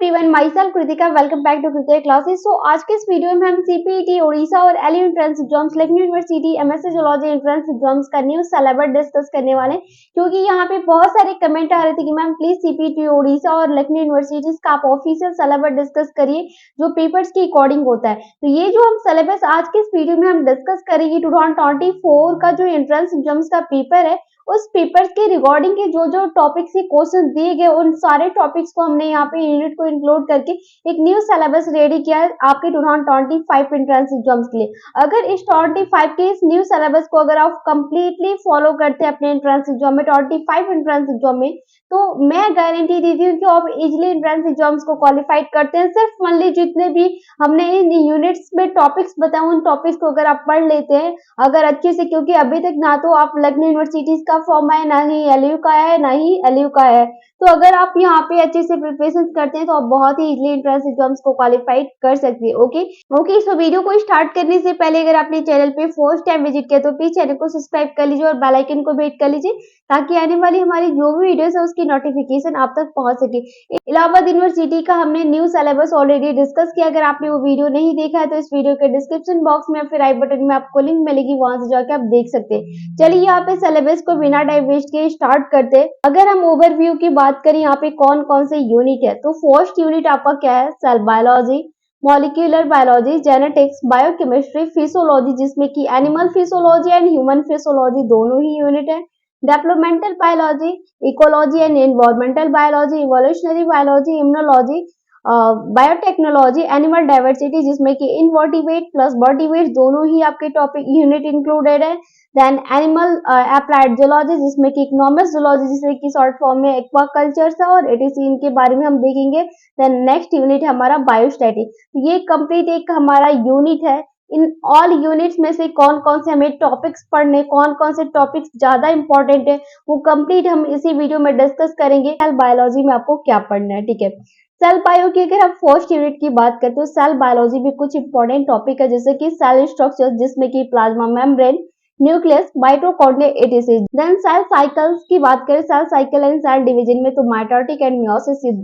Everyone, my self Kritika. Welcome back to Kritika classes. So आज के इस वीडियो में हम सीपीईटी उड़ीसा और LU entrance exams, Lucknow university MSc zoology entrance exams का न्यू सिलेबस डिस्कस करने वाले हैं, क्योंकि यहाँ पे बहुत सारे कमेंट आ रहे थे कि मैम प्लीज सीपीईटी उड़ीसा और लखनऊ यूनिवर्सिटीज का आप ऑफिशियल सिलेबस डिस्कस करिए जो पेपर्स के अकॉर्डिंग होता है। तो ये जो हम सिलेबस आज के इस वीडियो में हम डिस्कस करेंगे 2024 का जो एंट्रेंस एग्जाम्स का पेपर है, उस पेपर के रिगार्डिंग के जो जो टॉपिक्स के क्वेश्चन दिए गए, उन सारे टॉपिक्स को हमने यहाँ पे यूनिट को इंक्लूड करके एक न्यू सिलेबस रेडी किया है आपके 2025 एंट्रेंस एग्जाम्स के लिए। अगर इस 25 के इस न्यू सिलेबस को अगर आप कंप्लीटली फॉलो करते हैं अपने एंट्रेंस एग्जाम में, 25 एंट्रेंस एग्जाम में, तो मैं गारंटी देती हूँ कि आप इजिली एंट्रेंस एग्जाम्स को क्वालिफाइड करते हैं। सिर्फ मान जितने भी हमने इन यूनिट्स में टॉपिक्स बताए, उन टॉपिक्स को अगर आप पढ़ लेते हैं अगर अच्छे से, क्योंकि अभी तक ना तो आप लखनऊ यूनिवर्सिटीज का फॉर्म है, ना ही एलयू का है, ना ही एलयू का है। तो अगर आप यहाँ पे अच्छे से प्रिपरेशन करते हैं तो आप बहुत ही इजीली एंट्रेंस एग्जाम्स को क्वालिफाइड कर सकते हैं। ओके, सो वीडियो को स्टार्ट करने से पहले अगर आपने चैनल पे फर्स्ट टाइम विजिट किया तो प्लीज चैनल को सब्सक्राइब कर लीजिए और बेल आइकन को भी हिट कर लीजिए, ताकि आने वाली हमारी जो भी वीडियोस है उसकी नोटिफिकेशन आप तक पहुंच सके। इलाहाबाद यूनिवर्सिटी का हमने न्यू सिलेबस ऑलरेडी डिस्कस किया। अगर आपने वो वीडियो नहीं देखा है तो इस वीडियो के डिस्क्रिप्शन बॉक्स में या फिर आई बटन में आपको लिंक मिलेगी, वहां से जाकर आप देख सकते हैं। चलिए यहाँ पे सिलेबस को बिना टाइम वेस्ट के स्टार्ट करते हैं। अगर हम ओवरव्यू की बात करें यहाँ पे कौन कौन से यूनिट है, तो फर्स्ट यूनिट आपका क्या है, cell biology, molecular biology, genetics, biochemistry, physiology जिसमें कि animal physiology and human physiology दोनों ही यूनिट है, developmental biology, ecology and environmental biology, evolutionary biology, immunology, biotechnology, animal diversity जिसमें कि इनवर्टिब्रेट प्लस वर्टिब्रेट दोनों ही आपके टॉपिक यूनिट इंक्लूडेड है। देन एनिमल अप्लाइड जूलॉजी जिसमें कि इकोनॉमिक्स जूलॉजी जिसमें कि शॉर्ट फॉर्म में एक्वाकल्चर है और एटीसी इनके बारे में हम देखेंगे। देन नेक्स्ट यूनिट है हमारा बायोस्टैटिक। ये कंप्लीट एक हमारा यूनिट है। इन ऑल यूनिट्स में से कौन कौन से हमें टॉपिक्स पढ़ने, कौन कौन से टॉपिक्स ज्यादा इंपॉर्टेंट है, वो कंप्लीट हम इसी वीडियो में डिस्कस करेंगे। सेल बायोलॉजी में आपको क्या पढ़ना है, ठीक है। सेल बायो की अगर हम फर्स्ट यूनिट की बात करते हैं तो सेल बायोलॉजी में कुछ इंपॉर्टेंट टॉपिक है, जैसे कि सेल स्ट्रक्चर जिसमें कि plasma membrane, nucleus, mitochondria, etc. Then cell cycles की बात करें, cell cycle and cell division में तो mitotic and meiosis is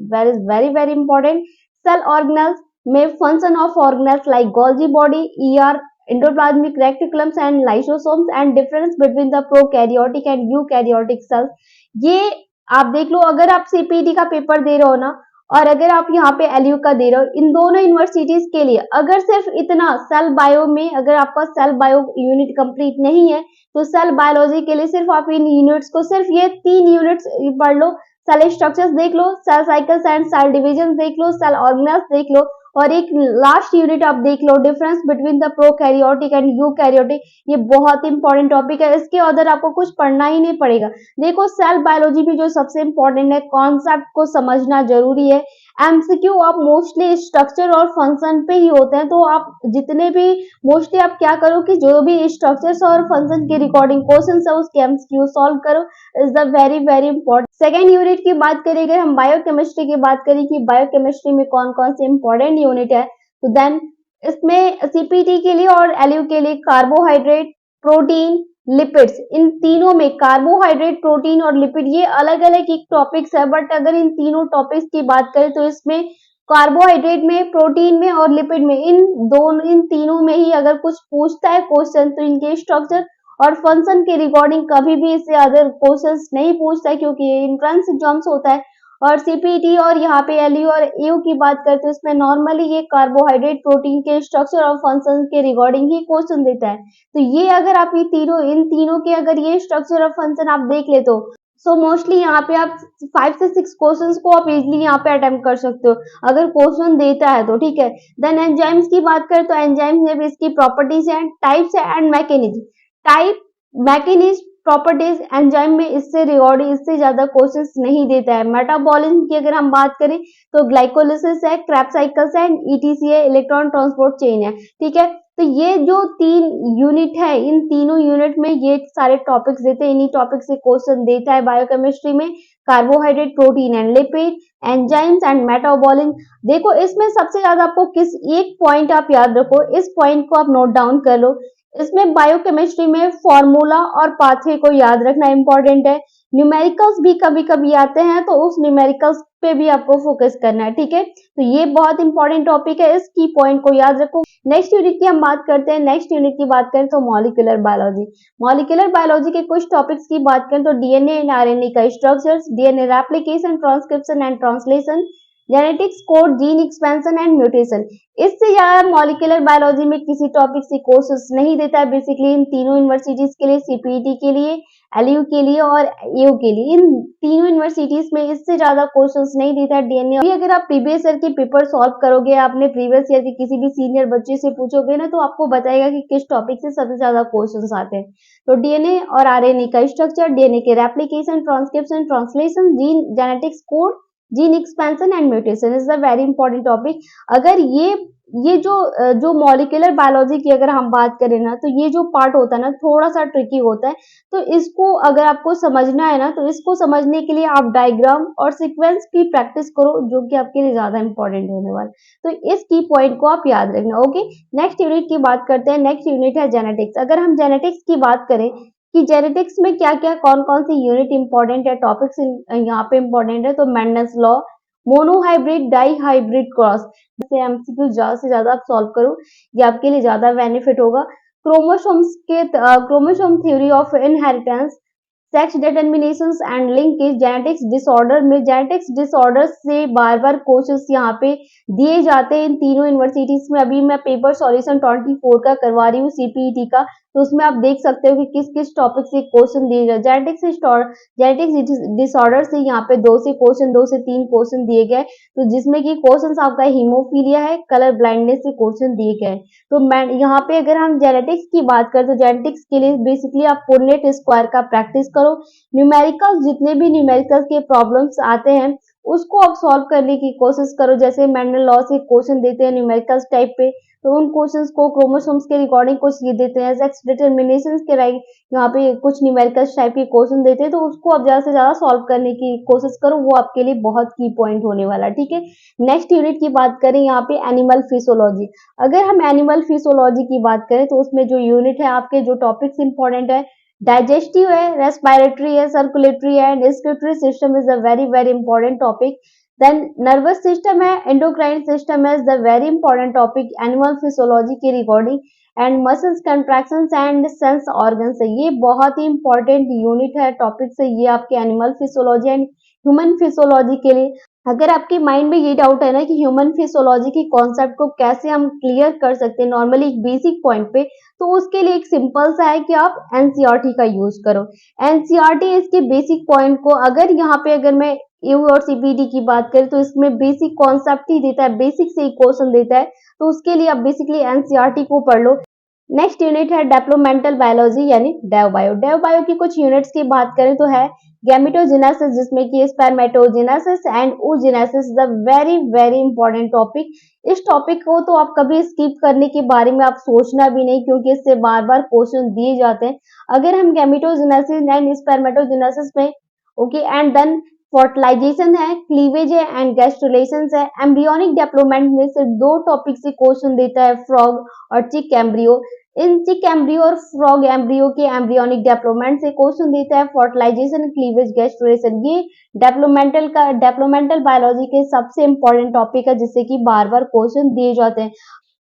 very very important. Cell organelles में function of organelles like Golgi body, ER, endoplasmic reticulums and lysosomes and difference between the prokaryotic and eukaryotic cells. ये आप देख लो, अगर आप CPT का paper दे रहे हो ना और अगर आप यहाँ पे एलयू का दे रहे हो, इन दोनों यूनिवर्सिटीज के लिए अगर सिर्फ इतना सेल बायो में अगर आपका सेल बायो यूनिट कंप्लीट नहीं है तो सेल बायोलॉजी के लिए सिर्फ आप इन यूनिट्स को, सिर्फ ये 3 यूनिट्स पढ़ लो। सेल स्ट्रक्चर्स देख लो, cell cycles and cell division देख लो, सेल ऑर्गेनेल्स देख लो, और एक लास्ट यूनिट आप देख लो, difference between the prokaryotic and eukaryotic. ये बहुत इंपॉर्टेंट टॉपिक है, इसके अदर आपको कुछ पढ़ना ही नहीं पड़ेगा। देखो सेल बायोलॉजी में जो सबसे इंपॉर्टेंट है, कॉन्सेप्ट को समझना जरूरी है। एमसीक्यू आप मोस्टली स्ट्रक्चर और फंक्शन पे ही होते हैं, तो आप जितने भी मोस्टली आप क्या करो कि जो भी स्ट्रक्चर्स और फंक्शन के रिकॉर्डिंग क्वेश्चन है उसके एमसीक्यू सॉल्व करो, is the very very important. Second unit की बात करें, अगर हम बायोकेमिस्ट्री की बात करें कि बायोकेमिस्ट्री में कौन कौन से इंपॉर्टेंट यूनिट है, तो देन इसमें सीपीटी के लिए और एलयू के लिए कार्बोहाइड्रेट, प्रोटीन, लिपिड्स, इन तीनों में कार्बोहाइड्रेट, प्रोटीन और लिपिड ये अलग अलग एक टॉपिक्स है, बट अगर इन तीनों टॉपिक्स की बात करें तो इसमें कार्बोहाइड्रेट में, प्रोटीन में और लिपिड में, इन तीनों में ही अगर कुछ पूछता है क्वेश्चन तो इनके स्ट्रक्चर और फंक्शन के रिकॉर्डिंग कभी भी इससे अदर क्वेश्चंस नहीं पूछता है, क्योंकि ये एंट्रेंस एग्जाम्स होता है। और सीपीटी और यहाँ पे एलयू और एयू की बात करते हैं, इसमें नॉर्मली ये कार्बोहाइड्रेट, प्रोटीन के स्ट्रक्चर और फंक्शन के रिकॉर्डिंग ही क्वेश्चन देता है। तो ये अगर आप इन तीनों के अगर ये स्ट्रक्चर और फंक्शन आप देख ले तो सो मोस्टली यहाँ पे आप 5 से 6 क्वेश्चंस को आप इजीली यहाँ पे अटेम्प्ट कर सकते हो अगर क्वेश्चन देता है तो, ठीक है। देन एंजाइम्स की बात करें तो एंजाइम्स में भी इसकी प्रॉपर्टीज हैं, टाइप्स है and mechanism. Type, mechanism, properties enzyme में इससे रिकॉर्डिंग इससे ज्यादा क्वेश्चंस नहीं देता है। मेटाबॉलिज्म की अगर हम बात करें तो ग्लाइकोलिसिस है, क्रेब्स साइकिल्स है, ईटीसी है, इलेक्ट्रॉन ट्रांसपोर्ट चेन है, ठीक है। तो ये जो 3 यूनिट है, इन तीनों यूनिट में ये सारे टॉपिक्स देते हैं, इन्हीं टॉपिक से क्वेश्चन देता है बायोकेमिस्ट्री में। Carbohydrate, protein and lipid, enzymes and metabolism. देखो इसमें सबसे ज्यादा आपको किस एक पॉइंट आप याद रखो, इस पॉइंट को आप नोट डाउन कर लो। इसमें बायोकेमिस्ट्री में फॉर्मूला और पाथवे को याद रखना इंपॉर्टेंट है। न्यूमेरिकल्स भी कभी कभी आते हैं, तो उस न्यूमेरिकल्स पे भी आपको फोकस करना है, ठीक है। तो ये बहुत इंपॉर्टेंट टॉपिक है, इस की पॉइंट को याद रखो। नेक्स्ट यूनिट की हम बात करते हैं। नेक्स्ट यूनिट की बात करें तो मॉलिक्यूलर बायोलॉजी। मॉलिक्यूलर बायोलॉजी के कुछ टॉपिक्स की बात करें तो डीएनए एंड आरएनए का structures, DNA replication, transcription and translation, genetics code, gene expansion and mutation. इससे ज्यादा मॉलिक्यूलर बायोलॉजी में किसी टॉपिक से कोर्सेज नहीं देता है। बेसिकली इन तीनों यूनिवर्सिटीज के लिए, सीपीईटी के लिए, एलयू के लिए और एयू के लिए, इन तीनों यूनिवर्सिटीज में इससे ज्यादा क्वेश्चंस नहीं देता है डीएनए। अगर आप प्रीवियस ईयर के पेपर सॉल्व करोगे, आपने प्रीवियस ईयर के किसी भी सीनियर बच्चे से पूछोगे ना, तो आपको बताएगा कि किस टॉपिक से सबसे ज्यादा क्वेश्चंस आते हैं। तो डीएनए और आरएनए का स्ट्रक्चर, डीएनए के replication, transcription, translation, gene genetics code, gene expansion and mutation is the very important topic. अगर ये जो मॉलिक्यूलर बायोलॉजी की अगर हम बात करें ना, तो ये जो पार्ट होता है ना, थोड़ा सा ट्रिकी होता है। तो इसको अगर आपको समझना है ना, तो इसको समझने के लिए आप डायग्राम और सीक्वेंस की प्रैक्टिस करो, जो कि आपके लिए ज्यादा इंपॉर्टेंट होने वाला। तो इस की पॉइंट को आप याद रखना। ओके, नेक्स्ट यूनिट की बात करते हैं। नेक्स्ट यूनिट है जेनेटिक्स। अगर हम जेनेटिक्स की बात करें कि जेनेटिक्स में क्या क्या कौन कौन सी यूनिट इंपॉर्टेंट है, टॉपिक्स यहाँ पे इंपॉर्टेंट है, तो Mendel's law, monohybrid, dihybrid cross, से एमसीक्यू ज्यादा से ज्यादा आप सॉल्व करो, ये आपके लिए ज्यादा बेनिफिट होगा। Chromosome theory of inheritance, sex determinations and linkage, genetics disorder में जेनेटिक्स डिसऑर्डर से बार बार क्वेश्चंस यहाँ पे दिए जाते हैं इन तीनों यूनिवर्सिटीज में। अभी मैं पेपर सॉल्यूशन 24 का करवा रही हूँ सीपीईटी का, तो उसमें आप देख सकते हो कि किस किस टॉपिक से क्वेश्चन दिए गए। जेनेटिक्स डिसऑर्डर से यहाँ पे 2 से 3 क्वेश्चन दिए गए, तो जिसमें कि क्वेश्चन आपका हीमोफीलिया है, कलर ब्लाइंडनेस से क्वेश्चन दिए गए। तो मैं यहाँ पे अगर हम जेनेटिक्स की बात करें, तो जेनेटिक्स के लिए बेसिकली आप पुनेट स्क्वायर का प्रैक्टिस करो। न्यूमेरिकल्स, जितने भी न्यूमेरिकल्स के प्रॉब्लम्स आते हैं उसको आप सॉल्व करने की कोशिश करो। जैसे मेंडल लॉ से क्वेश्चन देते हैं न्यूमेरिकल्स टाइप पे, तो उन क्वेश्चंस को क्रोमोसोम्स के रिकॉर्डिंग कुछ ये देते हैं, सेक्स डिटर्मिनेशन के राइट यहाँ पे कुछ न्यूमेरिकल्स टाइप के क्वेश्चन देते हैं, तो उसको आप ज्यादा से ज्यादा सॉल्व करने की कोशिश करो, वो आपके लिए बहुत की पॉइंट होने वाला है, ठीक है। नेक्स्ट यूनिट की बात करें यहाँ पे एनिमल फिजियोलॉजी। अगर हम एनिमल फिजियोलॉजी की बात करें, तो उसमें जो यूनिट है, आपके जो टॉपिक्स इंपॉर्टेंट है, डाइजेस्टिव है, रेस्पिरेटरी है, सर्कुलेटरी है, and respiratory system is a very very important topic. Then nervous system है, एंडोक्राइन सिस्टम है, the very important topic animal physiology की recording, and muscles contractions and sense organs है। ये बहुत ही इंपॉर्टेंट यूनिट है, टॉपिक्स है ये आपके animal physiology and human physiology के लिए। अगर आपके माइंड में ये डाउट है ना कि ह्यूमन फिजियोलॉजी की कॉन्सेप्ट को कैसे हम क्लियर कर सकते हैं नॉर्मली एक बेसिक पॉइंट पे, तो उसके लिए एक सिंपल सा है कि आप एनसीईआरटी का यूज करो। एनसीईआरटी इसके बेसिक पॉइंट को, अगर यहाँ पे अगर मैं यू और सीपीटी की बात करें, तो इसमें बेसिक कॉन्सेप्ट ही देता है, बेसिक से ही क्वेश्चन देता है, तो उसके लिए आप बेसिकली एनसीईआरटी को पढ़ लो। नेक्स्ट यूनिट है डेवलपमेंटल बायोलॉजी यानी डेव बायो। डेव बायो की कुछ यूनिट्स की बात करें तो है गैमेटोजेनेसिस, जिसमें कि spermatogenesis and oogenesis, the very very important topic. इस टॉपिक को तो आप कभी स्किप करने के बारे में आप सोचना भी नहीं, क्योंकि इससे बार बार क्वेश्चन दिए जाते हैं। अगर हम गैमेटोजेनेसिस एंड स्पर्मेटोजेनेसिस में ओके, एंड देन फर्टिलाइजेशन है, क्लीवेज है एंड गैस्ट्रुलेशन है। एम्ब्रियोनिक डेवलपमेंट में सिर्फ 2 टॉपिक से क्वेश्चन देता है, फ्रॉग और चिक एम्ब्रियो। इन चिक एम्ब्रियो और फ्रॉग एम्ब्रियो के एम्ब्रियोनिक डेवलपमेंट से क्वेश्चन देता है, फर्टिलाइजेशन, क्लीवेज, गैस्ट्रुलेशन। ये डेवलपमेंटल बायोलॉजी के सबसे इंपॉर्टेंट टॉपिक है, जिससे कि बार बार क्वेश्चन दिए जाते हैं।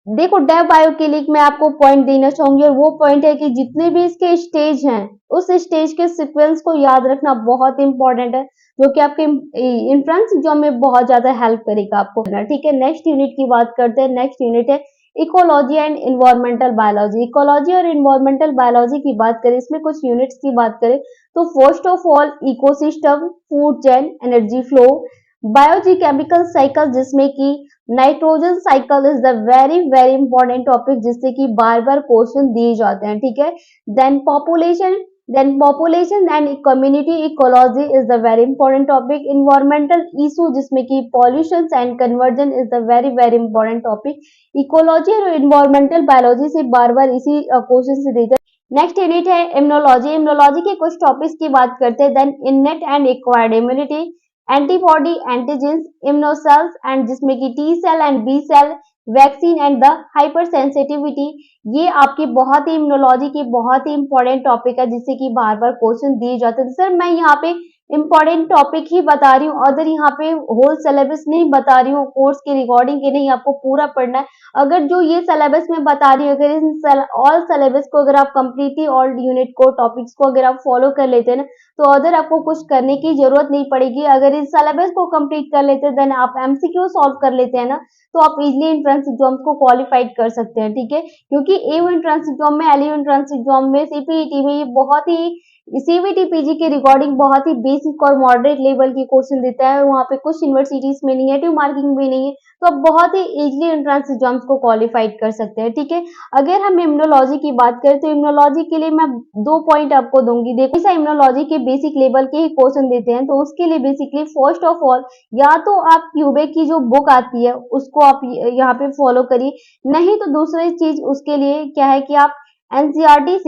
देखो, डेव बायो के लिए मैं आपको पॉइंट देना चाहूंगी, और वो पॉइंट है कि जितने भी इसके स्टेज हैं, उस स्टेज के सीक्वेंस को याद रखना बहुत इंपॉर्टेंट है, जो कि आपके एंट्रेंस एग्जाम में बहुत ज्यादा हेल्प करेगा आपको, ठीक है। नेक्स्ट यूनिट की बात करते हैं। नेक्स्ट यूनिट है ecology and environmental biology. Ecology और इन्वायरमेंटल बायोलॉजी की बात करें, इसमें कुछ यूनिट्स की बात करें, तो first of all ecosystem, food chain, energy flow, biogeochemical cycle, जिसमें कि nitrogen cycle is the very very important topic, जिससे कि बार बार क्वेश्चन दिए जाते हैं, ठीक है। Then population and community ecology is the very important topic. Environmental issue, जिसमें कि pollution and conversion is the very very important topic. Ecology और इन्वायरमेंटल बायोलॉजी से बार बार इसी क्वेश्चन से देते हैं। नेक्स्ट यूनिट है इम्यूनोलॉजी। इम्यूनोलॉजी के कुछ टॉपिक्स की बात करते हैं। Then innate and acquired immunity, antibody, antigens, immunocells and जिसमें कि T cell and B cell, vaccine and the hyper sensitivity. ये आपकी बहुत ही इम्यूनोलॉजी की बहुत ही इंपॉर्टेंट टॉपिक है जिससे कि बार बार क्वेश्चन दिए जाते हैं। सर मैं यहाँ पे इंपॉर्टेंट टॉपिक ही बता रही हूँ, अदर यहाँ पे होल सिलेबस नहीं बता रही हूँ कोर्स के रिकॉर्डिंग के, नहीं आपको पूरा पढ़ना है। अगर जो ये सिलेबस में बता रही हूँ, अगर इन ऑल सिलेबस को अगर आप कंप्लीटली ऑल यूनिट को टॉपिक्स को अगर आप फॉलो कर लेते हैं ना, तो अदर आपको कुछ करने की जरूरत नहीं पड़ेगी। अगर इस सिलेबस को कंप्लीट कर लेते हैं, देन आप एमसीक्यू सॉल्व कर लेते हैं ना, तो आप इजिली एंट्रेंस एग्जाम को क्वालिफाइड कर सकते हैं, ठीक है। क्योंकि एयू एंट्रेंस एग्जाम में, एलयू एंट्रेंस एग्जाम में, सीपीईटी में ये बहुत ही सीबीटी पीजी के रिकॉर्डिंग बहुत ही बेसिक और मॉडरेट लेवल की क्वेश्चन देता है। वहाँ पे कुछ यूनिवर्सिटीज में निगेटिव मार्किंग भी नहीं है, तो आप बहुत ही इजिली एंट्रेंस एग्जाम्स को क्वालिफाइड कर सकते हैं, ठीक है। अगर हम इम्यूनोलॉजी की बात करें तो इम्यूनोलॉजी के लिए मैं 2 पॉइंट आपको दूंगी। देखो ऐसा इम्यूनोलॉजी के बेसिक लेवल के ही क्वेश्चन देते हैं, तो उसके लिए बेसिकली फर्स्ट ऑफ ऑल या तो आप क्यूबेक की जो बुक आती है उसको आप यहाँ पे फॉलो करिए, नहीं तो दूसरी चीज उसके लिए क्या है कि आप एनसीईआरटी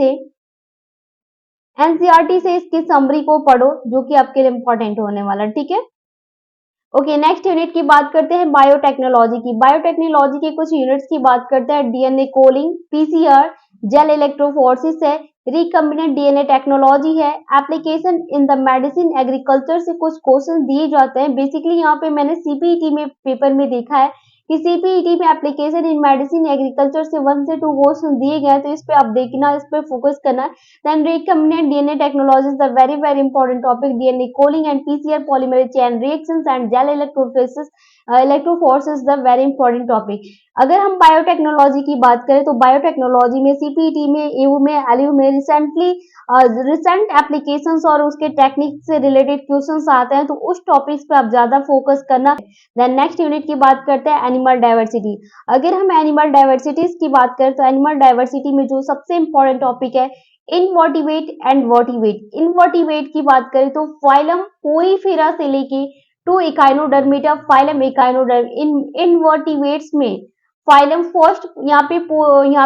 से इसकी समरी को पढ़ो, जो कि आपके लिए इंपॉर्टेंट होने वाला, ठीक है। ओके, नेक्स्ट यूनिट की बात करते हैं बायोटेक्नोलॉजी की। बायोटेक्नोलॉजी के कुछ यूनिट्स की बात करते हैं। DNA cloning, PCR, gel electrophoresis है, रिकम्बिनेंट डीएनए टेक्नोलॉजी है, application in the medicine, agriculture से कुछ क्वेश्चन दिए जाते हैं। बेसिकली यहाँ पे मैंने सीपीईटी में पेपर में देखा है कि सीपीईटी में एप्लीकेशन इन मेडिसिन एग्रीकल्चर से 1 से 2 क्वेश्चन दिए गए हैं, तो इस पे आप देखना, इस पे फोकस करना। Then recombinant DNA technology is the very important topic. DNA calling and PCR polymerase chain reactions and gel electrophoresis is the very important topic. अगर हम बायोटेक्नोलॉजी की बात करें तो बायोटेक्नोलॉजी में सीपीईटी में, एयू में, एलयू में रिसेंट एप्लीकेशंस और उसके टेक्निक से रिलेटेड क्वेश्चंस आते हैं, तो उस टॉपिक्स पे आप ज्यादा फोकस करना। देन नेक्स्ट यूनिट की बात करते हैं एनिमल डाइवर्सिटी। अगर हम एनिमल डाइवर्सिटीज की बात करें तो एनिमल डाइवर्सिटी में जो सबसे इंपॉर्टेंट टॉपिक है इनवर्टिवेट एंड वर्टिवेट। इनवर्टिवेट की बात करें तो फाइलम पोरीफेरा से लेके टू इकाइनोडर्मिटा फाइलम इकाइनोडर्म। इनवर्टिवेट्स में फाइलम फर्स्ट, यहाँ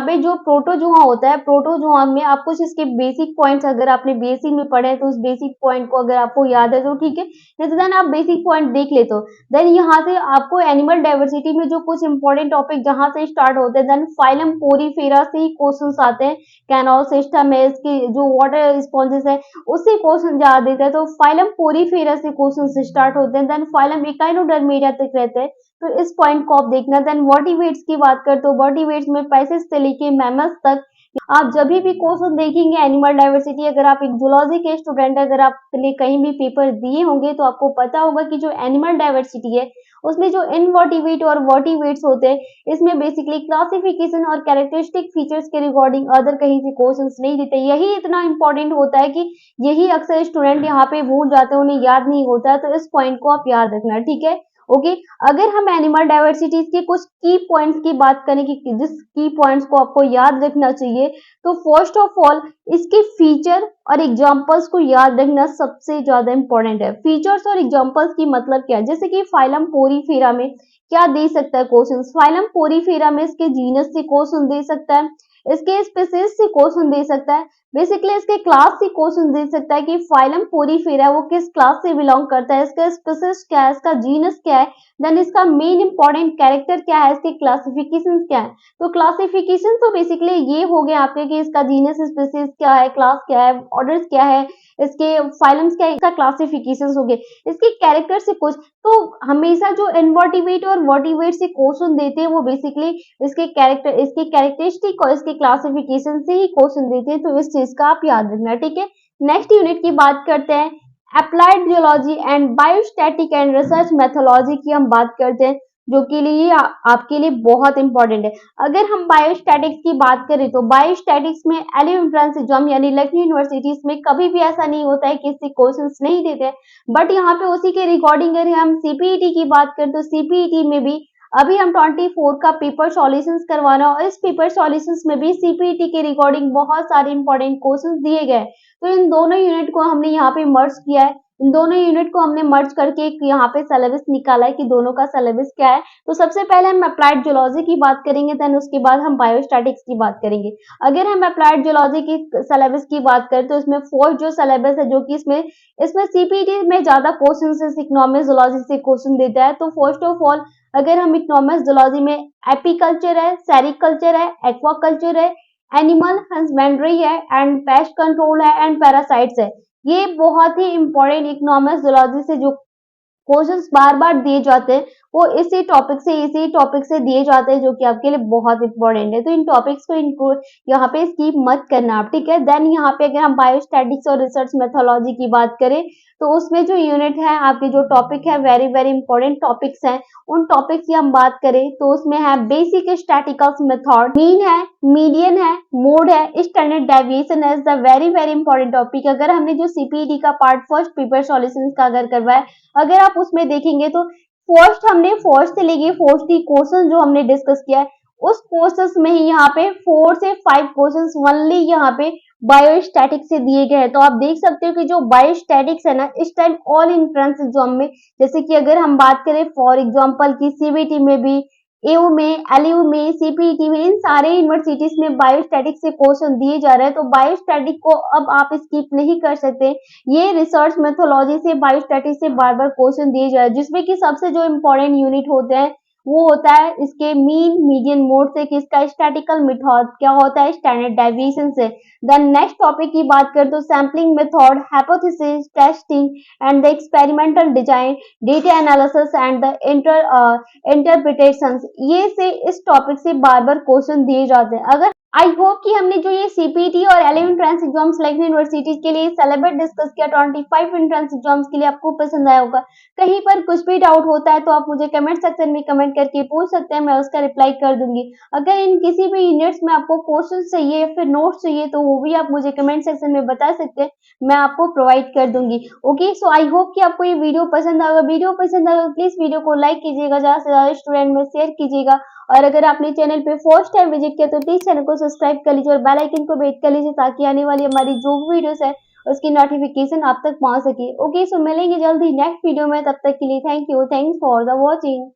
पे जो प्रोटोजोआ होता है, प्रोटोजोआ में आप कुछ इसके बेसिक पॉइंट्स अगर आपने बेसिक में पढ़े हैं तो उस बेसिक पॉइंट को अगर आपको याद है तो ठीक है, नहीं तो देन आप बेसिक पॉइंट देख ले। तो देन यहाँ से आपको एनिमल डाइवर्सिटी में जो कुछ इंपॉर्टेंट टॉपिक जहां से स्टार्ट होते हैं, देन फाइलम पोरीफेरा से ही क्वेश्चन आते हैं। कैनल सिस्टम है, इसकी जो वाटर स्पॉन्जेस है उससे क्वेश्चन ज्यादा देते हैं, तो फाइलम पोरीफेरा से क्वेश्चन स्टार्ट होते हैं, देन फाइलम इकाइनोडर्मिटा तक रहते हैं, तो इस पॉइंट को आप देखना। देन वर्टिवेट्स की बात करते हो, वर्टिवेट्स में पैसेज से लेके मैमल्स तक आप जब भी क्वेश्चन देखेंगे एनिमल डाइवर्सिटी, अगर आप एक जूलॉजी के स्टूडेंट, अगर आपने कहीं भी पेपर दिए होंगे तो आपको पता होगा कि जो एनिमल डाइवर्सिटी है उसमें जो इनवर्टिवेट और वर्टिवेट्स होते हैं, इसमें बेसिकली क्लासिफिकेशन और कैरेक्टरिस्टिक फीचर्स के रिगार्डिंग अदर कहीं से क्वेश्चंस नहीं देते। यही इतना इंपॉर्टेंट होता है कि यही अक्सर स्टूडेंट यहाँ पे भूल जाते हैं, उन्हें याद नहीं होता है, तो इस पॉइंट को आप याद रखना, ठीक है। ओके, अगर हम एनिमल डाइवर्सिटीज के कुछ की पॉइंट्स की बात करें कि जिस की पॉइंट्स को आपको याद रखना चाहिए, तो फर्स्ट ऑफ ऑल इसके फीचर और एग्जांपल्स को याद रखना सबसे ज्यादा इंपॉर्टेंट है। फीचर्स और एग्जांपल्स की मतलब क्या है, जैसे कि फाइलम पोरीफेरा में क्या दे सकता है क्वेश्चन, फाइलम पोरीफेरा में इसके जीनस से क्वेश्चन दे सकता है, इसके स्पीसीज से क्वेश्चन दे सकता है, बेसिकली इसके क्लास से क्वेश्चन दे सकता है कि फाइलम पोरीफेरा वो किस क्लास से बिलोंग करता है, इसका स्पीसीज क्या है, इसका जीनस क्या है, देन इसका मेन इंपॉर्टेंट कैरेक्टर क्या है, इसके क्लासिफिकेशन क्या है। तो क्लासिफिकेशन तो बेसिकली ये हो गया आपके कि इसका जीनस, स्पीसीज क्या है, क्लास क्या है, ऑर्डर्स क्या है, इसके फाइलम्स क्या है, इसका क्लासिफिकेशन हो गए। इसके कैरेक्टर से कुछ, तो हमेशा जो इनवर्टिवेट और वर्टिवेट से क्वेश्चन देते हैं वो बेसिकली इसके कैरेक्टर, इसके कैरेक्टरिस्टिक और इसके क्लासिफिकेशन से ही क्वेश्चन देते हैं, तो इस चीज का आप याद रखना, ठीक है। नेक्स्ट यूनिट की बात करते हैं applied geology and biostatic and research methodology की हम बात करते हैं, जो के लिए आपके लिए बहुत इंपॉर्टेंट है। अगर हम बायोस्टैटिक्स की बात करें तो बायोस्टैटिक्स में एलयू एंट्रेंस एग्जाम यानी लखनऊ यूनिवर्सिटीज में कभी भी ऐसा नहीं होता है कि इससे क्वेश्चंस नहीं देते, बट यहाँ पे उसी के रिकॉर्डिंग अगर हम सीपीईटी की बात करें तो सीपीईटी में भी अभी हम 24 का पेपर सॉल्यूशंस करवाना, और इस पेपर सॉल्यूशंस में भी सीपीईटी के रिकॉर्डिंग बहुत सारे इंपॉर्टेंट क्वेश्चंस दिए गए, तो इन दोनों यूनिट को हमने यहाँ पे मर्ज किया है। इन दोनों यूनिट को हमने मर्ज करके एक यहाँ पे सिलेबस निकाला है कि दोनों का सिलेबस क्या है। तो सबसे पहले हम अप्लाइड जूलॉजी की बात करेंगे, देन उसके बाद हम बायोस्टैटिक्स की बात करेंगे। अगर हम अप्लाइड जूलॉजी की सिलेबस की बात करें तो इसमें फर्स्ट जो सिलेबस है, जो कि इसमें सीपीटी में ज्यादा क्वेश्चन है, इकोनॉमिक्स जूलॉजी से क्वेश्चन देता है। तो फर्स्ट ऑफ ऑल अगर हम इकोनॉमिक्स जूलॉजी में एपीकल्चर है, सेरिकल्चर है, एक्वाकल्चर है, एनिमल हस्बेंड्री है एंड पेस्ट कंट्रोल है एंड पैरासाइट्स है, ये बहुत ही इंपॉर्टेंट इकोनॉमिक्स जूलॉजी से जो क्वेश्चंस बार बार दिए जाते हैं वो इसी टॉपिक से दिए जाते हैं, जो कि आपके लिए बहुत इंपॉर्टेंट है। तो इन टॉपिक्स को इनको यहाँ पे स्किप मत करना आप, ठीक है। देन यहाँ पे अगर हम बायोस्टैटिक्स और रिसर्च मेथोलॉजी की बात करें तो उसमें जो यूनिट है, आपके जो टॉपिक है, वेरी वेरी इंपॉर्टेंट टॉपिक्स हैं। उन टॉपिक्स की हम बात करें तो उसमें है बेसिक स्टैटिस्टिकल मेथड, मीन है, मीडियन है, मोड है, स्टैंडर्ड डेविएशन है, the very very important topic. अगर हमने जो सीपीटी का पार्ट फर्स्ट पेपर सॉल्यूशंस का अगर करवाया, अगर आप उसमें देखेंगे तो फर्स्ट से लेके फोर्थ की क्वेश्चन जो हमने डिस्कस किया है, उस क्वेश्चंस में ही यहाँ पे 4 से 5 क्वेश्चंस ओनली यहाँ पे बायोस्टैटिक्स से दिए गए हैं। तो आप देख सकते हो कि जो बायोस्टैटिक्स है ना, इस टाइम ऑल एंट्रेंस एग्जाम में, जैसे कि अगर हम बात करें फॉर एग्जांपल की सीबीटी में भी, एयू में, एलयू में, सीपीटी में, इन सारे यूनिवर्सिटीज में बायोस्टैटिक्स से क्वेश्चन दिए जा रहे हैं। तो बायोस्टैटिक को अब आप स्किप नहीं कर सकते। ये रिसर्च मेथोलॉजी से, बायोस्टैटिक्स से बार बार क्वेश्चन दिए जा रहे हैं, जिसमें कि सबसे जो इम्पोर्टेंट यूनिट होते हैं वो होता है इसके मीन, मीडियन, मोड से, कि इसका स्टैटिकल मेथड क्या होता है, स्टैंडर्ड डेविएशन से। देन नेक्स्ट टॉपिक की बात करें तो sampling method, hypothesis testing and the experimental design, data analysis and the interpretations, ये से इस टॉपिक से बार बार क्वेश्चन दिए जाते हैं। अगर आई होप कि हमने जो ये सीपीटी और 11 एंट्रेंस एग्जाम सिलेक्शन यूनिवर्सिटीज के लिए सिलेबस डिस्कस किया 25 एंट्रेंस एग्जाम्स के लिए, आपको पसंद आया होगा। कहीं पर कुछ भी डाउट होता है तो आप मुझे कमेंट सेक्शन में कमेंट करके पूछ सकते हैं, मैं उसका रिप्लाई कर दूंगी। अगर इन किसी भी यूनिट्स में आपको क्वेश्चन चाहिए या फिर नोट्स चाहिए तो वो भी आप मुझे कमेंट सेक्शन में बता सकते हैं, मैं आपको प्रोवाइड कर दूंगी। ओके, सो आई होप कि आपको ये वीडियो पसंद आएगा। वीडियो पसंद आएगा तो प्लीज वीडियो को लाइक कीजिएगा, ज्यादा से ज्यादा स्टूडेंट में शेयर कीजिएगा, और अगर आपने चैनल पे फर्स्ट टाइम विजिट किया तो प्लीज चैनल को सब्सक्राइब कर लीजिए और बेल आइकन को भी हिट कर लीजिए, ताकि आने वाली हमारी जो भी वीडियोस है उसकी नोटिफिकेशन आप तक पहुंच सके। ओके, सो मिलेंगे जल्दी नेक्स्ट वीडियो में, तब तक के लिए thank you, thanks for the watching.